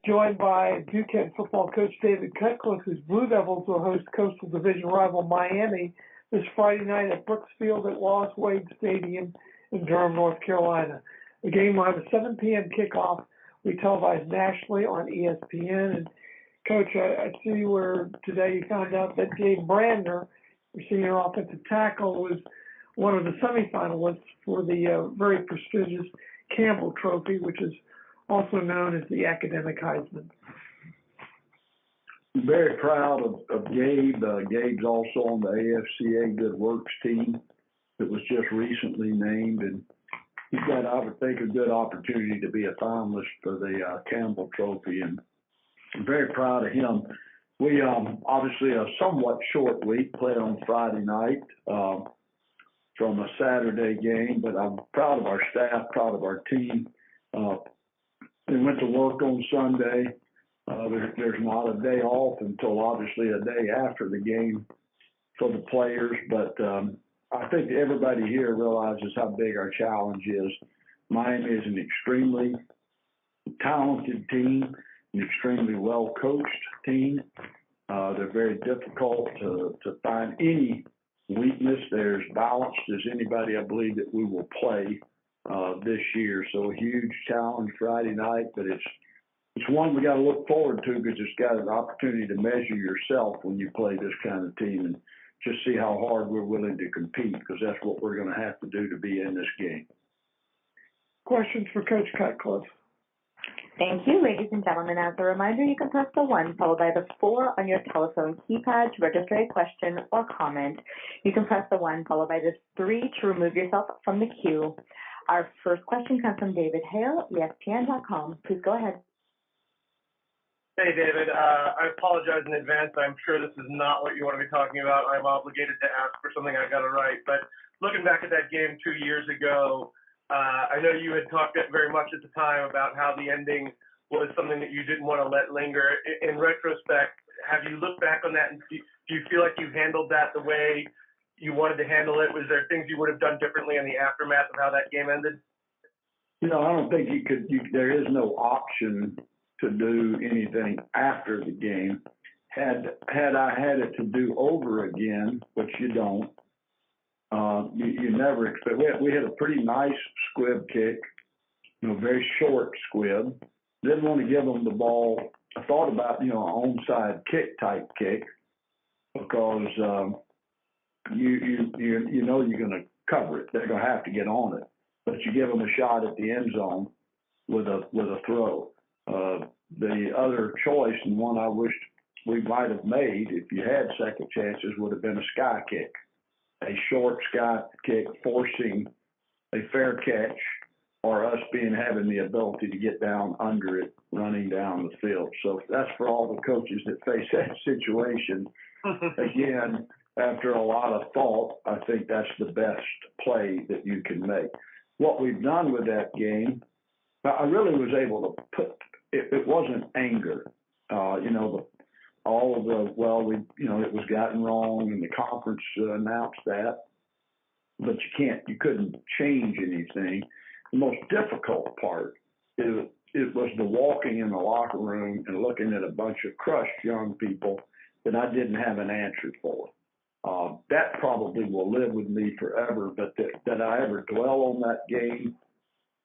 joined by Duquesne football coach David Cutcliffe, whose Blue Devils will host Coastal Division rival Miami this Friday night at Brooks Field at Wallace Wade Stadium in Durham, North Carolina. The game will have a 7 p.m. kickoff. We televise nationally on ESPN. And Coach, I see where today you found out that Gabe Brandner, your senior offensive tackle, was one of the semifinalists for the very prestigious Campbell Trophy, which is also known as the Academic Heisman. I'm very proud of Gabe. Gabe's also on the AFCA Good Works team that was just recently named, and he's got, I would think, a good opportunity to be a finalist for the Campbell Trophy, and I'm very proud of him. We obviously a somewhat short week, played on Friday night from a Saturday game, but I'm proud of our staff, proud of our team. They went to work on Sunday. There's not a day off until obviously a day after the game for the players, but I think everybody here realizes how big our challenge is. Miami is an extremely talented team, an extremely well-coached team. They're very difficult to find any weakness. They're as balanced as anybody I believe that we will play this year. So a huge challenge Friday night, but it's one we got to look forward to because it's got an opportunity to measure yourself when you play this kind of team and just see how hard we're willing to compete, because that's what we're going to have to do to be in this game. Questions for Coach Cutcliffe? Thank you, ladies and gentlemen. As a reminder, you can press the 1 followed by the 4 on your telephone keypad to register a question or comment. You can press the 1 followed by the 3 to remove yourself from the queue. Our first question comes from David Hale, TheDevilsDen.com. Please go ahead. Hey, David. I apologize in advance. I'm sure this is not what you want to be talking about. I'm obligated to ask for something I got to write. But looking back at that game 2 years ago, I know you had talked very much at the time about how the ending was something that you didn't want to let linger. In retrospect, have you looked back on that and do you feel like you handled that the way you wanted to handle it? Was there things you would have done differently in the aftermath of how that game ended? I don't think you could. There is no option to do anything after the game. Had I had it to do over again, which you don't, you never expect. We had a pretty nice squib kick, very short squib. Didn't want to give them the ball. I thought about, an onside kick type kick because you know you're going to cover it. They're going to have to get on it, but you give them a shot at the end zone with a throw. The other choice, and one I wished we might have made if you had second chances, would have been a sky kick, a short sky kick forcing a fair catch, or us having the ability to get down under it, running down the field. So that's for all the coaches that face that situation. Again, after a lot of thought, I think that's the best play that you can make. What we've done with that game, I really was able to put, it wasn't anger. All of the, it was gotten wrong and the conference announced that, but you couldn't change anything. The most difficult part it was the walking in the locker room and looking at a bunch of crushed young people that I didn't have an answer for. That probably will live with me forever, but that I ever dwell on that game.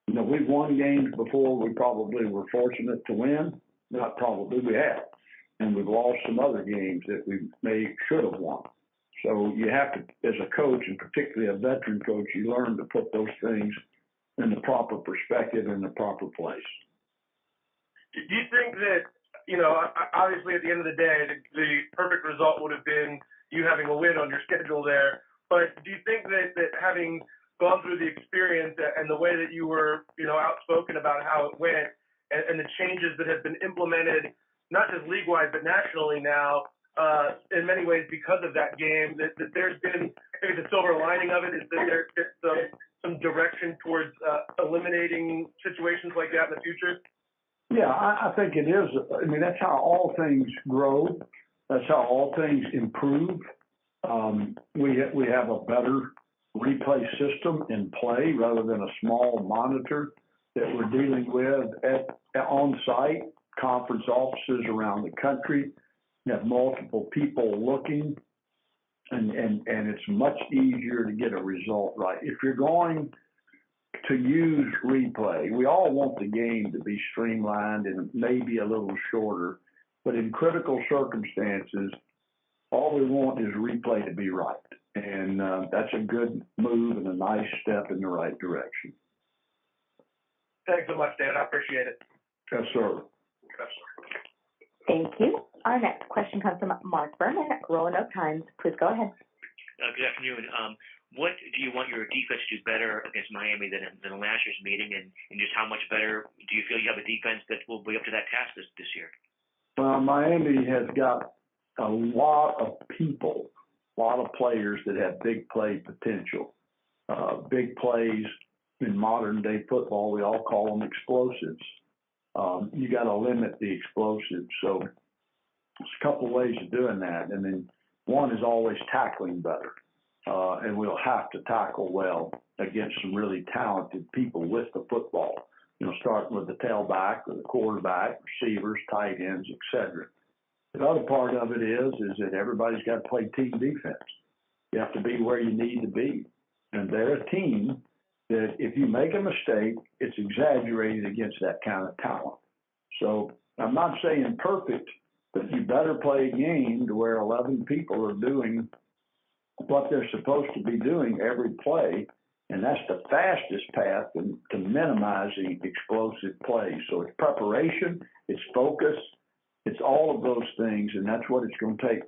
We've won games before we probably were fortunate to win. Not probably, we have. And we've lost some other games that we should have won. So you have to, as a coach, and particularly a veteran coach, you learn to put those things in the proper perspective in the proper place. Do you think that, obviously at the end of the day, the perfect result would have been you having a win on your schedule there, but do you think that having gone through the experience and the way that you were, outspoken about how it went and the changes that have been implemented, not just league-wide, but nationally now, in many ways because of that game, that there's been maybe the silver lining of it is that there's some direction towards eliminating situations like that in the future? Yeah, I think it is. I mean, that's how all things grow. That's how all things improve. We have a better replay system in play rather than a small monitor that we're dealing with on site. conference offices around the country. You have multiple people looking, and it's much easier to get a result right. If you're going to use replay, we all want the game to be streamlined and maybe a little shorter, but in critical circumstances, all we want is replay to be right. And that's a good move and a nice step in the right direction. Thanks so much, Dan. I appreciate it. Yes, sir. Yes, sir. Thank you. Our next question comes from Mark Berman at Roanoke Times. Please go ahead. Good afternoon. What do you want your defense to do better against Miami than last year's meeting, and just how much better do you feel you have a defense that will be up to that task this year? Miami has got a lot of people, a lot of players that have big play potential. Big plays in modern day football, we all call them explosives. You got to limit the explosives. So there's a couple ways of doing that. And then one is always tackling better. And we'll have to tackle well against some really talented people with the football, starting with the tailback or the quarterback, receivers, tight ends, etc. The other part of it is that everybody's got to play team defense. You have to be where you need to be. And they're a team that if you make a mistake, it's exaggerated against that kind of talent. So I'm not saying perfect, but you better play a game to where 11 people are doing what they're supposed to be doing every play, and that's the fastest path to minimizing explosive plays. So it's preparation, it's focus, it's all of those things, and that's what it's going to take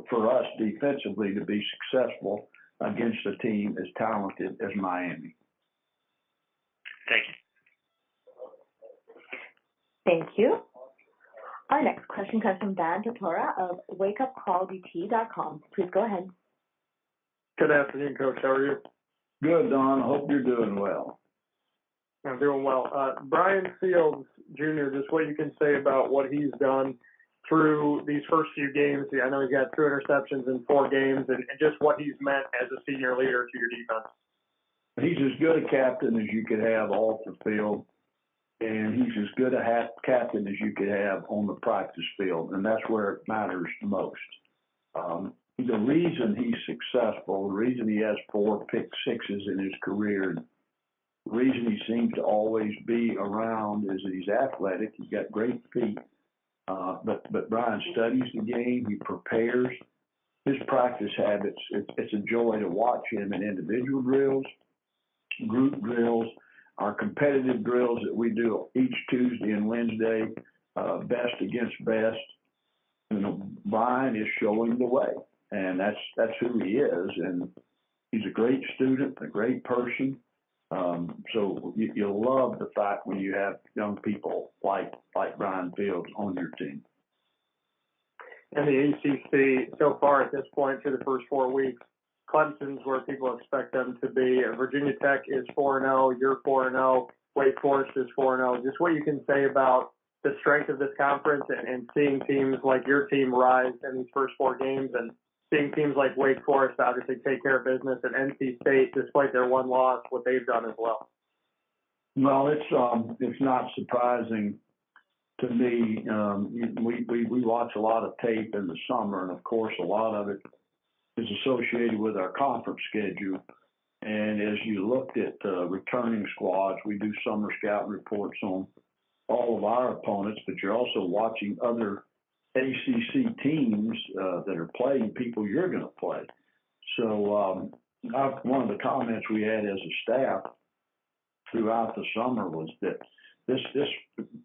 for us defensively to be successful against a team as talented as Miami. Thank you. Thank you. Our next question comes from Dan Tortora of WakeUpCallDT.com. Please go ahead. Good afternoon, Coach. How are you? Good, Don. I hope you're doing well. I'm doing well. Brian Fields Jr., just what you can say about what he's done through these first few games. I know he's got 2 interceptions in 4 games, and just what he's meant as a senior leader to your defense. He's as good a captain as you could have off the field, and he's as good a captain as you could have on the practice field, and that's where it matters most. The reason he's successful, the reason he has 4 pick sixes in his career, the reason he seems to always be around is that he's athletic. He's got great feet. But Brian studies the game. He prepares. His practice habits, it's a joy to watch him in individual drills, group drills, our competitive drills that we do each Tuesday and Wednesday, best against best. Brian is showing the way, and that's who he is. And he's a great student, a great person. So you'll love the fact when you have young people like Brian Fields on your team. In the ACC, so far at this point through the first 4 weeks, Clemson's where people expect them to be. Virginia Tech is 4-0. You're 4-0. Wake Forest is 4-0. Just what you can say about the strength of this conference and seeing teams like your team rise in these first 4 games, and seeing teams like Wake Forest obviously take care of business, and NC State, despite their 1 loss, what they've done as well. Well, it's not surprising to me. We watch a lot of tape in the summer, and of course a lot of it is associated with our conference schedule. And as you looked at returning squads, we do summer scout reports on all of our opponents, but you're also watching other ACC teams that are playing people you're going to play. So one of the comments we had as a staff throughout the summer was that there's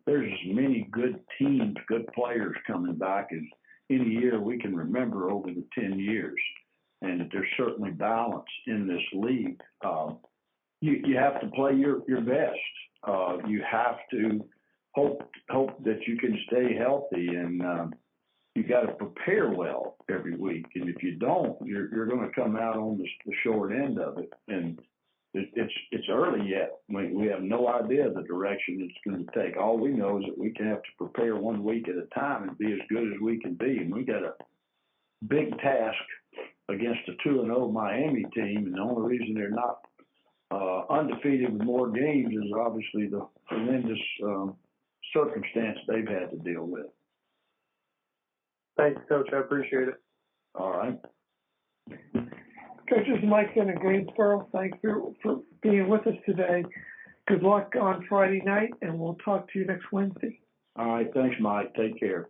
as many good teams, good players coming back as any year we can remember over the 10 years, and that there's certainly balance in this league. You have to play your best. You have to hope that you can stay healthy, and you got to prepare well every week. And if you don't, you're going to come out on the short end of it. And it's early yet. We have no idea the direction it's going to take. All we know is that we have to prepare 1 week at a time and be as good as we can be. And we got a big task against a 2-0 Miami team, and the only reason they're not undefeated with more games is obviously the tremendous circumstance they've had to deal with. Thanks, Coach. I appreciate it. All right. Coaches Mike in Greensboro, thanks for being with us today. Good luck on Friday night, and we'll talk to you next Wednesday. All right. Thanks, Mike. Take care.